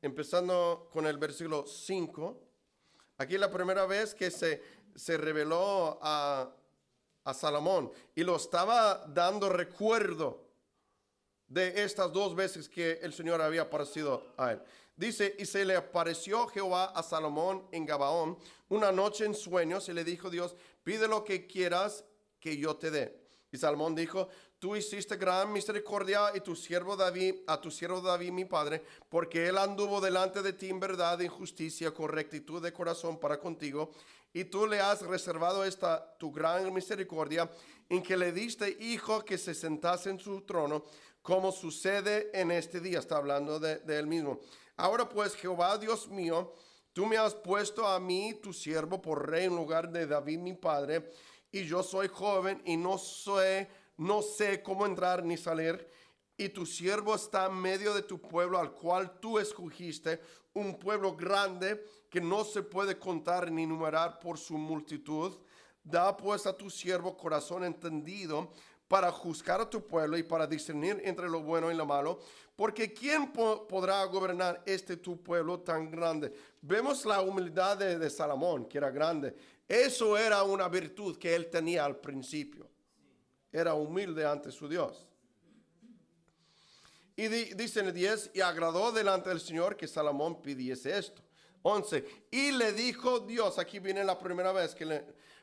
Empezando con el versículo 5. Aquí es la primera vez que se reveló a Salomón y lo estaba dando recuerdo de estas 2 veces que el Señor había aparecido a él. Dice, y se le apareció Jehová a Salomón en Gabaón una noche en sueños y le dijo Dios, pide lo que quieras que yo te dé. Y Salomón dijo, tú hiciste gran misericordia a tu siervo David, mi padre, porque él anduvo delante de ti en verdad, en justicia, con rectitud de corazón para contigo, y tú le has reservado esta tu gran misericordia, en que le diste hijo que se sentase en su trono, como sucede en este día. Está hablando de él mismo. Ahora pues, Jehová Dios mío, tú me has puesto a mí, tu siervo, por rey en lugar de David mi padre, y yo soy joven y no sé cómo entrar ni salir, y tu siervo está en medio de tu pueblo, al cual tú escogiste, un pueblo grande que no se puede contar ni numerar por su multitud. Da pues a tu siervo corazón entendido para juzgar a tu pueblo y para discernir entre lo bueno y lo malo, porque ¿quién podrá gobernar tu pueblo tan grande? Vemos la humildad de Salomón, que era grande. Eso era una virtud que él tenía al principio. Era humilde ante su Dios. Y dice en el 10, y agradó delante del Señor que Salomón pidiese esto. 11, y le dijo Dios, aquí viene la primera vez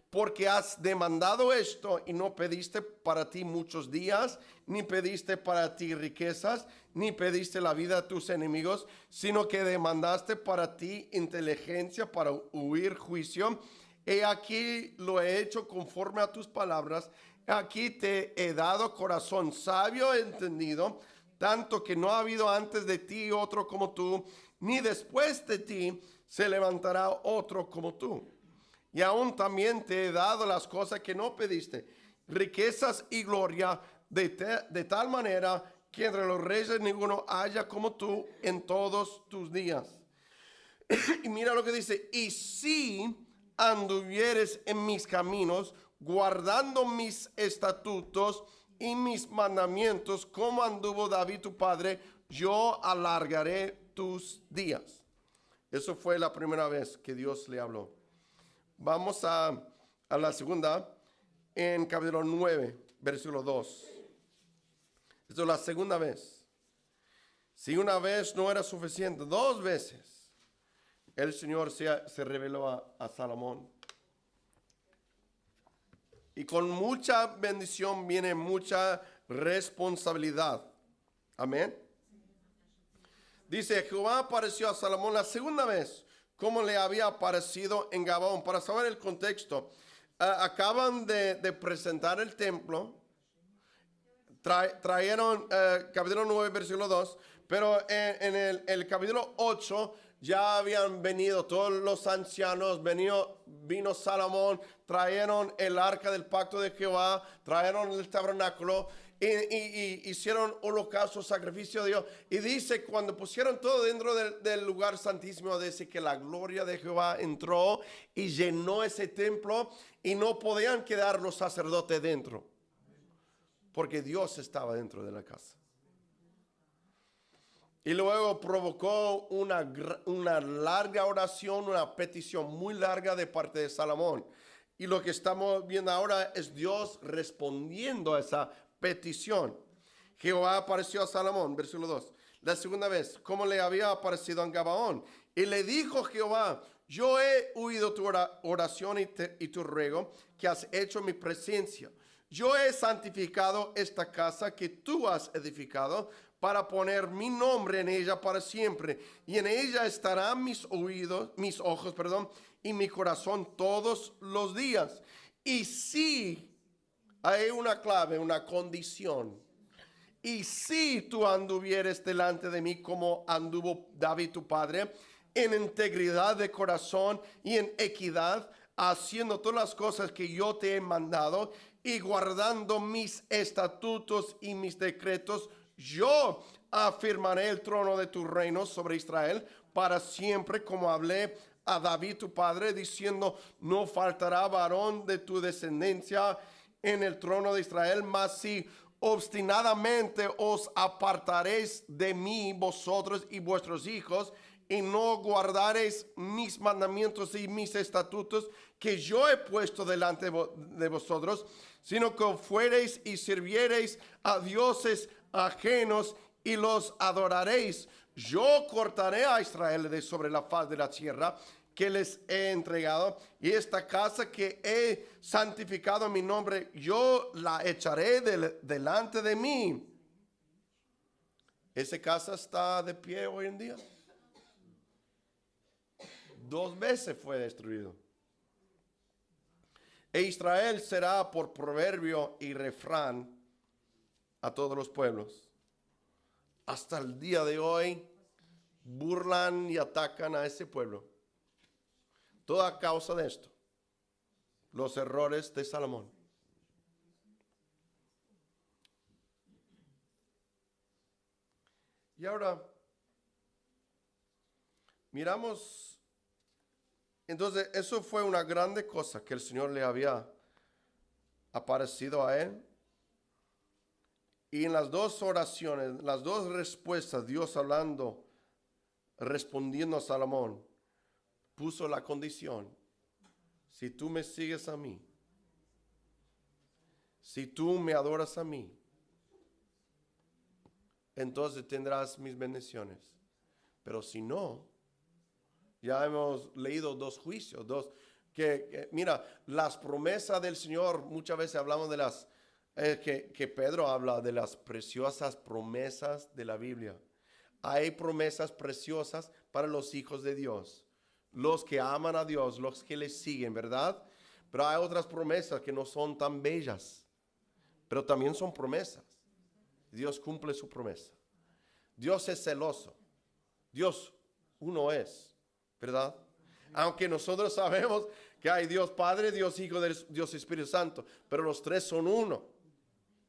porque has demandado esto y no pediste para ti muchos días, ni pediste para ti riquezas, ni pediste la vida de tus enemigos, sino que demandaste para ti inteligencia para huir juicio. He aquí lo he hecho conforme a tus palabras. Aquí te he dado corazón sabio e entendido, tanto que no ha habido antes de ti otro como tú, ni después de ti se levantará otro como tú. Y aún también te he dado las cosas que no pediste, riquezas y gloria, de tal manera que entre los reyes ninguno haya como tú en todos tus días. Y mira lo que dice, y si anduvieres en mis caminos, guardando mis estatutos y mis mandamientos, como anduvo David tu padre, yo alargaré tus días. Eso fue la primera vez que Dios le habló. Vamos a la segunda, en capítulo 9, versículo 2. Esto es la segunda vez. Si una vez no era suficiente, 2 veces el Señor se reveló a Salomón. Y con mucha bendición viene mucha responsabilidad. Amén. Dice, Jehová apareció a Salomón la segunda vez, como le había aparecido en Gabaón. Para saber el contexto, acaban de presentar el templo, trajeron capítulo 9, versículo 2, pero en el capítulo 8 ya habían venido todos los ancianos, vino Salomón, trajeron el arca del pacto de Jehová, trajeron el tabernáculo, y hicieron holocausto, sacrificio a Dios. Y dice, cuando pusieron todo dentro del lugar santísimo, dice que la gloria de Jehová entró y llenó ese templo, y no podían quedar los sacerdotes dentro, porque Dios estaba dentro de la casa. Y luego provocó una larga oración, una petición muy larga de parte de Salomón. Y lo que estamos viendo ahora es Dios respondiendo a esa petición. Jehová apareció a Salomón, versículo 2, la segunda vez, como le había aparecido en Gabaón. Y le dijo Jehová, yo he oído tu oración y tu ruego que has hecho en mi presencia. Yo he santificado esta casa que tú has edificado para poner mi nombre en ella para siempre. Y en ella estarán mis ojos, y mi corazón todos los días. Y si hay una clave, una condición, y si tú anduvieres delante de mí como anduvo David tu padre, en integridad de corazón y en equidad, haciendo todas las cosas que yo te he mandado y guardando mis estatutos y mis decretos, yo afirmaré el trono de tu reino sobre Israel para siempre, como hablé a David tu padre, diciendo, no faltará varón de tu descendencia en el trono de Israel. Mas si obstinadamente os apartaréis de mí, vosotros y vuestros hijos, y no guardaréis mis mandamientos y mis estatutos que yo he puesto delante de vosotros, sino que fuereis y sirviereis a dioses ajenos y los adoraréis, yo cortaré a Israel de sobre la faz de la tierra, que les he entregado, y esta casa que he santificado en mi nombre, yo la echaré delante de mí. ¿Esa casa está de pie hoy en día? 2 veces fue destruido. E Israel será por proverbio y refrán a todos los pueblos. Hasta el día de hoy burlan y atacan a ese pueblo. Todo a causa de esto. Los errores de Salomón. Y ahora miramos, entonces eso fue una grande cosa que el Señor le había aparecido a él. Y en las 2 oraciones, las 2 respuestas, Dios respondiendo a Salomón, puso la condición: si tú me sigues a mí, si tú me adoras a mí, entonces tendrás mis bendiciones. Pero si no, ya hemos leído 2 juicios, mira, las promesas del Señor, muchas veces hablamos de las, que Pedro habla de las preciosas promesas de la Biblia. Hay promesas preciosas para los hijos de Dios, los que aman a Dios, los que le siguen, ¿verdad? Pero hay otras promesas que no son tan bellas, pero también son promesas. Dios cumple su promesa. Dios es celoso. Dios uno es, ¿verdad? Aunque nosotros sabemos que hay Dios Padre, Dios Hijo, Dios Espíritu Santo, pero los 3 son uno,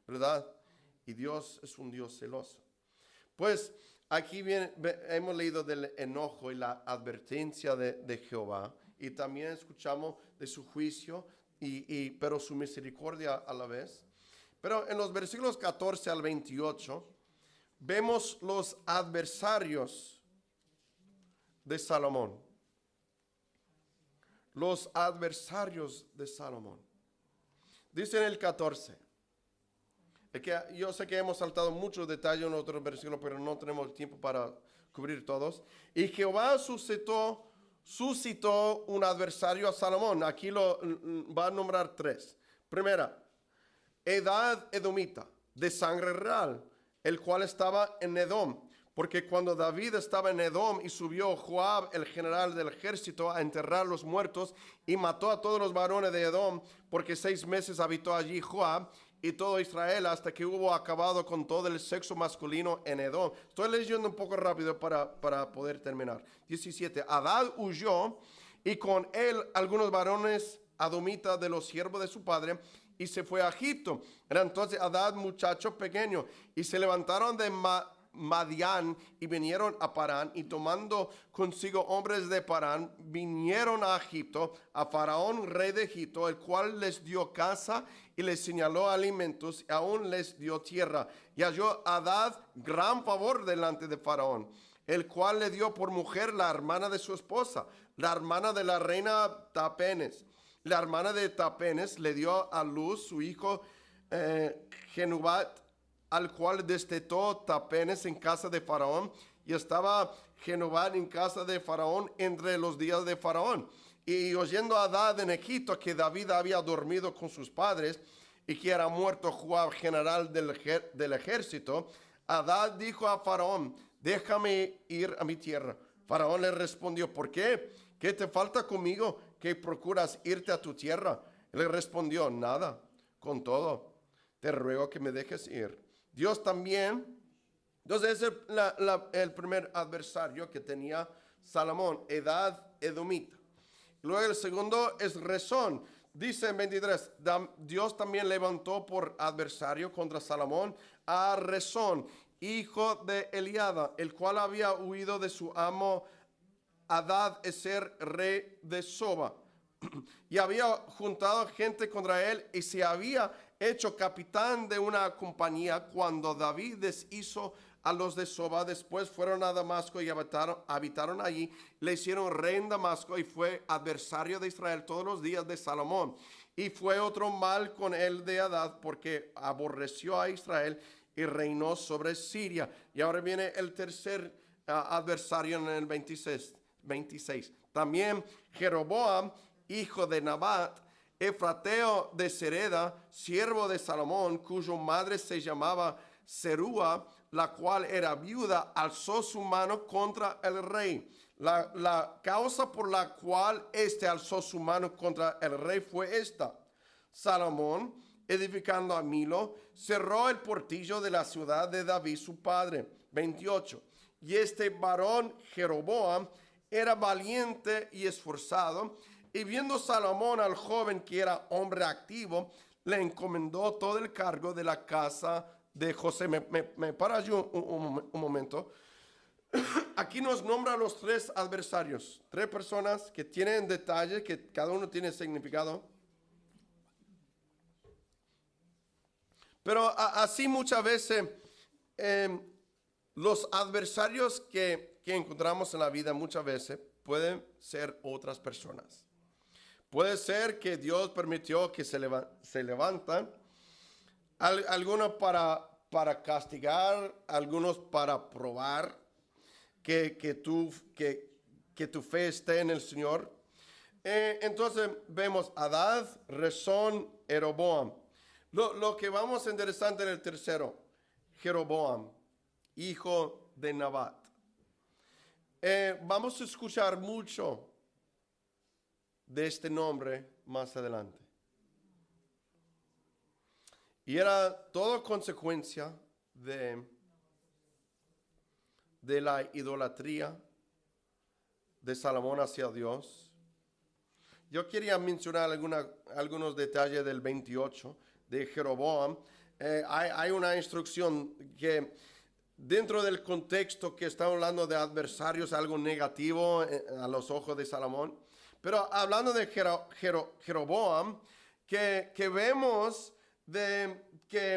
¿verdad? Y Dios es un Dios celoso. Pues aquí hemos leído del enojo y la advertencia de Jehová, y también escuchamos de su juicio, pero su misericordia a la vez. Pero en los versículos 14 al 28 vemos los adversarios de Salomón. Los adversarios de Salomón. Dice en el 14. Yo sé que hemos saltado muchos detalles en otros versículos, pero no tenemos tiempo para cubrir todos. Y Jehová suscitó un adversario a Salomón. Aquí va a nombrar 3. Primera, Edad edomita, de sangre real, el cual estaba en Edom. Porque cuando David estaba en Edom y subió Joab, el general del ejército, a enterrar los muertos y mató a todos los varones de Edom, porque 6 meses habitó allí Joab y todo Israel hasta que hubo acabado con todo el sexo masculino en Edom. Estoy leyendo un poco rápido para poder terminar. 17. Hadad huyó y con él algunos varones adomitas de los siervos de su padre, y se fue a Egipto. Era entonces Hadad muchacho pequeño, y se levantaron de Madián y vinieron a Parán, y tomando consigo hombres de Parán, vinieron a Egipto, a Faraón, rey de Egipto, el cual les dio casa y les señaló alimentos, y aún les dio tierra. Y halló Hadad gran favor delante de Faraón, el cual le dio por mujer la hermana de su esposa, la hermana de la reina Tapenes. La hermana de Tapenes le dio a luz su hijo Genubat, al cual destetó Tapenes en casa de Faraón, y estaba Genubat en casa de Faraón entre los días de Faraón. Y oyendo Hadad en Egipto que David había dormido con sus padres y que era muerto Joab, general del ejército, Hadad dijo a Faraón: déjame ir a mi tierra. Faraón le respondió: ¿por qué? ¿Qué te falta conmigo que procuras irte a tu tierra? Él le respondió: nada, con todo, te ruego que me dejes ir. Dios también. Entonces ese es el primer adversario que tenía Salomón, Edad edomita. Luego el segundo es Rezón. Dice en 23, Dios también levantó por adversario contra Salomón a Rezón, hijo de Eliada, el cual había huido de su amo Hadad Ezer, rey de Soba, y había juntado gente contra él, y se había hecho capitán de una compañía cuando David deshizo a los de Soba. Después fueron a Damasco y habitaron allí, le hicieron rey en Damasco, y fue adversario de Israel todos los días de Salomón. Y fue otro mal con él de Hadad, porque aborreció a Israel y reinó sobre Siria. Y ahora viene el tercer adversario en el 26. 26. También Jeroboam, hijo de Nabat, efrateo de Sereda, siervo de Salomón, cuya madre se llamaba Serúa, la cual era viuda, alzó su mano contra el rey. La causa por la cual alzó su mano contra el rey fue esta. Salomón, edificando a Milo, cerró el portillo de la ciudad de David su padre. 28. Y este varón Jeroboam era valiente y esforzado, y viendo Salomón al joven que era hombre activo, le encomendó todo el cargo de la casa de José. Me para yo un momento. Aquí nos nombra a los tres adversarios, tres personas que tienen detalles, que cada uno tiene significado. Pero así muchas veces los adversarios que encontramos en la vida muchas veces pueden ser otras personas. Puede ser que Dios permitió que se levantan, algunos para castigar, algunos para probar que tu fe esté en el Señor. Entonces vemos Hadad, Rezón, Jeroboam. Lo que vamos a interesante en el tercero, Jeroboam, hijo de Nabat. Vamos a escuchar mucho de este nombre más adelante. Y era todo consecuencia de la idolatría de Salomón hacia Dios. Yo quería mencionar algunos detalles del 28 de Jeroboam. Hay una instrucción que dentro del contexto que está hablando de adversarios, algo negativo a los ojos de Salomón. Pero hablando de Jeroboam, que vemos de que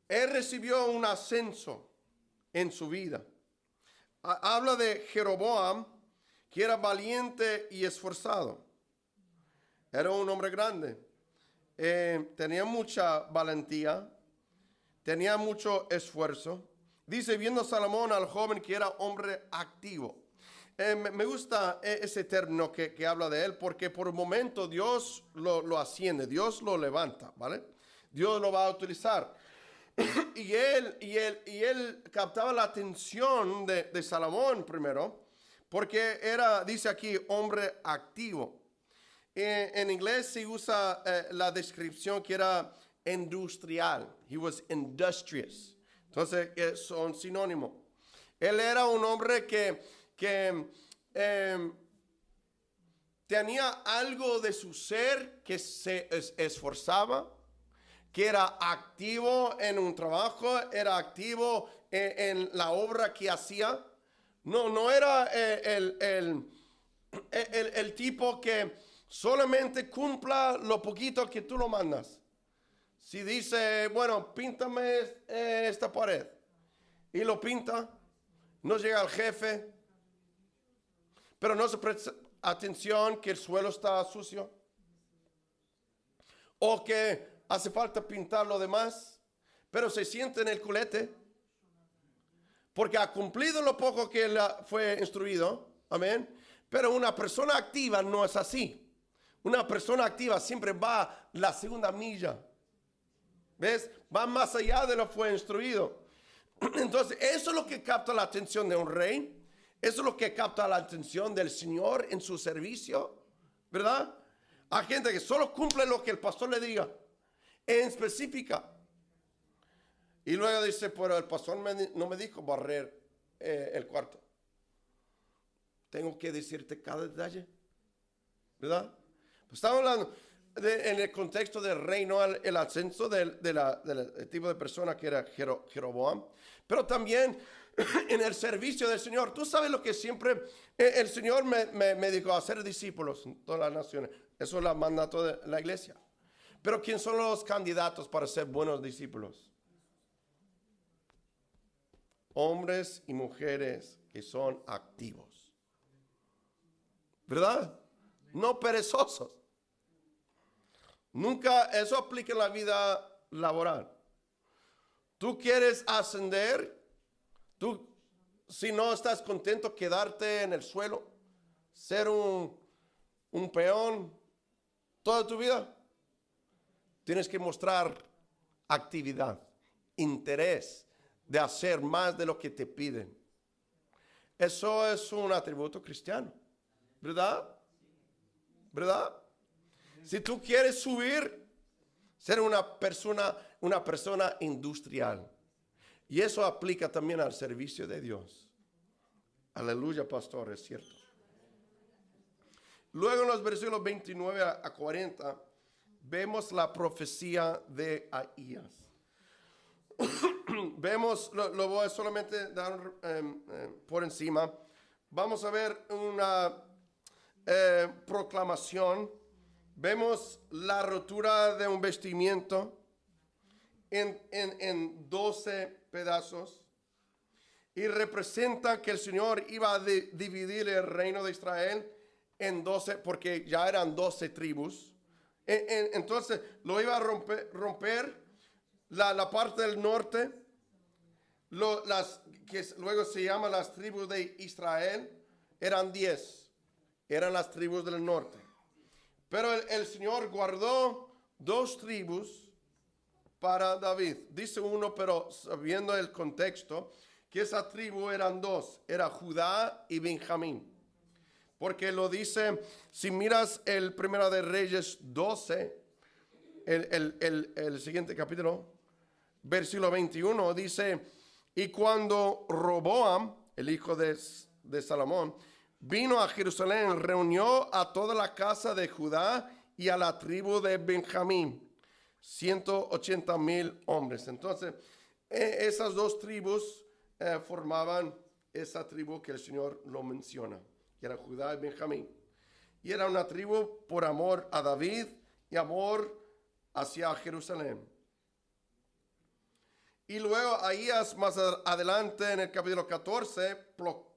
él recibió un ascenso en su vida. Habla de Jeroboam, que era valiente y esforzado. Era un hombre grande. Tenía mucha valentía. Tenía mucho esfuerzo. Dice, viendo Salomón al joven que era hombre activo. Me gusta ese término que habla de él, porque por un momento Dios lo asciende, Dios lo levanta, ¿vale? Dios lo va a utilizar. y él captaba la atención de Salomón primero, porque dice aquí, hombre activo. En inglés se usa la descripción que era industrial. He was industrious. Entonces son sinónimos. Él era un hombre que tenía algo de su ser, que se esforzaba, que era activo en un trabajo, era activo en la obra que hacía. No era el tipo que solamente cumpla lo poquito que tú lo mandas. Si dice, bueno, píntame esta pared, y lo pinta, no llega al jefe, pero no se presta atención que el suelo está sucio, o que hace falta pintar lo demás, pero se siente en el culete, porque ha cumplido lo poco que él fue instruido, amén. Pero una persona activa no es así. Una persona activa siempre va la segunda milla, ¿ves? Va más allá de lo que fue instruido. Entonces, eso es lo que capta la atención de un rey. Eso es lo que capta la atención del Señor en su servicio, ¿verdad? Hay gente que solo cumple lo que el pastor le diga, en específica. Y luego dice, pero el pastor no me dijo barrer el cuarto. Tengo que decirte cada detalle, ¿verdad? Pues estamos hablando en el contexto del reino, el ascenso del tipo de persona que era Jeroboam, pero también en el servicio del Señor. Tú sabes lo que siempre el Señor me dijo, hacer discípulos en todas las naciones. Eso es el mandato de la iglesia. Pero ¿quién son los candidatos para ser buenos discípulos? Hombres y mujeres que son activos, ¿verdad? No perezosos. Nunca eso aplica en la vida laboral. Tú quieres ascender, si no estás contento, quedarte en el suelo, ser un peón toda tu vida? Tienes que mostrar actividad, interés de hacer más de lo que te piden. Eso es un atributo cristiano, ¿verdad? ¿Verdad? Si tú quieres subir, ser una persona industrial. Y eso aplica también al servicio de Dios. Aleluya, pastor, es cierto. Luego en los versículos 29 a 40, vemos la profecía de Ahías. Vemos, lo voy a solamente dar por encima. Vamos a ver una proclamación. Vemos la rotura de un vestimiento en 12 pedazos. Y representa que el Señor iba a dividir el reino de Israel en 12, porque ya eran 12 tribus. Entonces lo iba a romper la parte del norte, que luego se llaman las tribus de Israel, eran 10, eran las tribus del norte. Pero el Señor guardó 2 tribus para David. Dice uno, pero sabiendo el contexto, que esa tribu eran 2, era Judá y Benjamín. Porque lo dice, si miras el Primera de Reyes 12, el siguiente capítulo, versículo 21, dice, y cuando Roboam, el hijo de Salomón, vino a Jerusalén, reunió a toda la casa de Judá y a la tribu de Benjamín, 180,000 hombres. Entonces, esas 2 tribus formaban esa tribu que el Señor lo menciona, que era Judá y Benjamín. Y era una tribu por amor a David y amor hacia Jerusalén. Y luego Ahías más adelante en el capítulo 14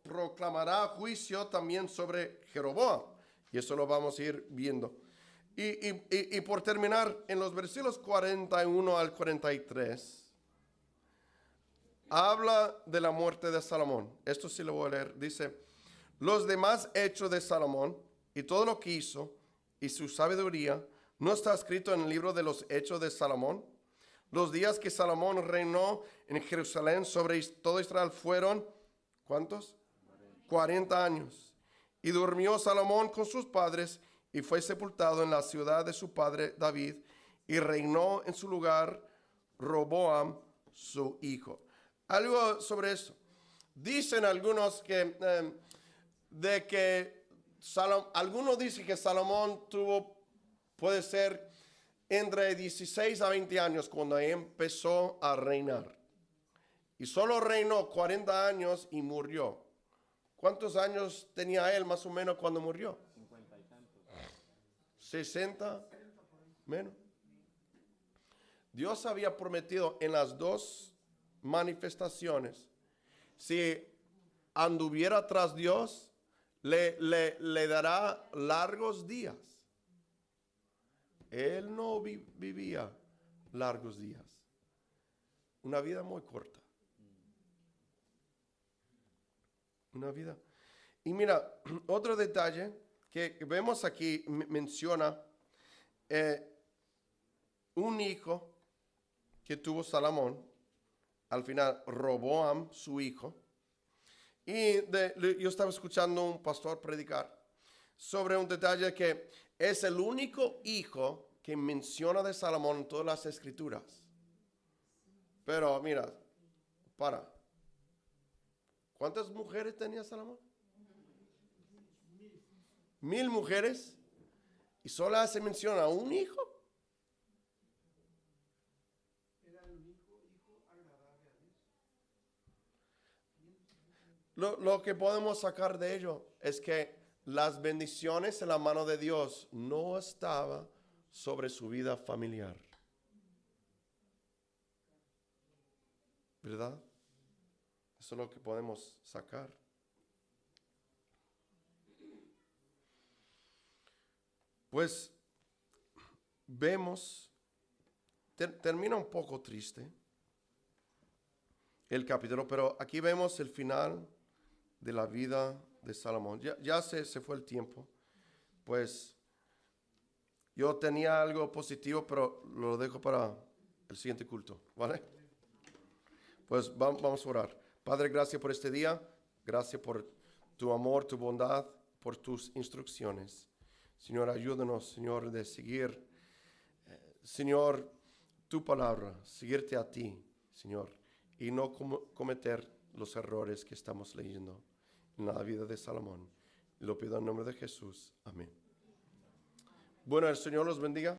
proclamará juicio también sobre Jeroboam. Y eso lo vamos a ir viendo. Y por terminar, en los versículos 41 al 43, habla de la muerte de Salomón. Esto sí lo voy a leer. Dice, los demás hechos de Salomón y todo lo que hizo y su sabiduría, ¿no está escrito en el libro de los hechos de Salomón? Los días que Salomón reinó en Jerusalén sobre todo Israel fueron, ¿cuántos? 40 años. Y durmió Salomón con sus padres y fue sepultado en la ciudad de su padre David y reinó en su lugar Roboam, su hijo. Algo sobre eso. Dicen algunos que algunos dicen que Salomón puede ser entre 16 a 20 años cuando empezó a reinar. Y solo reinó 40 años y murió. ¿Cuántos años tenía él más o menos cuando murió? 50 y tantos. 60 menos. Dios había prometido en las 2 manifestaciones, si anduviera tras Dios, le dará largos días. Él no vivía largos días. Una vida muy corta. Una vida. Y mira, otro detalle que vemos aquí menciona un hijo que tuvo Salomón, al final Roboam, su hijo. Y yo estaba escuchando un pastor predicar sobre un detalle que es el único hijo que menciona de Salomón en todas las escrituras. Pero mira, ¿cuántas mujeres tenía Salomón? 1000 mujeres. Y solo se menciona un hijo. Era el único hijo agradable a Dios. Lo que podemos sacar de ello es que las bendiciones en la mano de Dios no estaban sobre su vida familiar. ¿Verdad? Eso es lo que podemos sacar. Pues vemos, termina un poco triste el capítulo, pero aquí vemos el final de la vida de Salomón. Ya se fue el tiempo. Pues yo tenía algo positivo, pero lo dejo para el siguiente culto, ¿vale? Pues vamos a orar. Padre, gracias por este día. Gracias por tu amor, tu bondad, por tus instrucciones. Señor, ayúdanos, Señor, de seguir, Señor, tu palabra, seguirte a ti, Señor, y no cometer los errores que estamos leyendo en la vida de Salomón. Lo pido en nombre de Jesús. Amén. Bueno, el Señor los bendiga.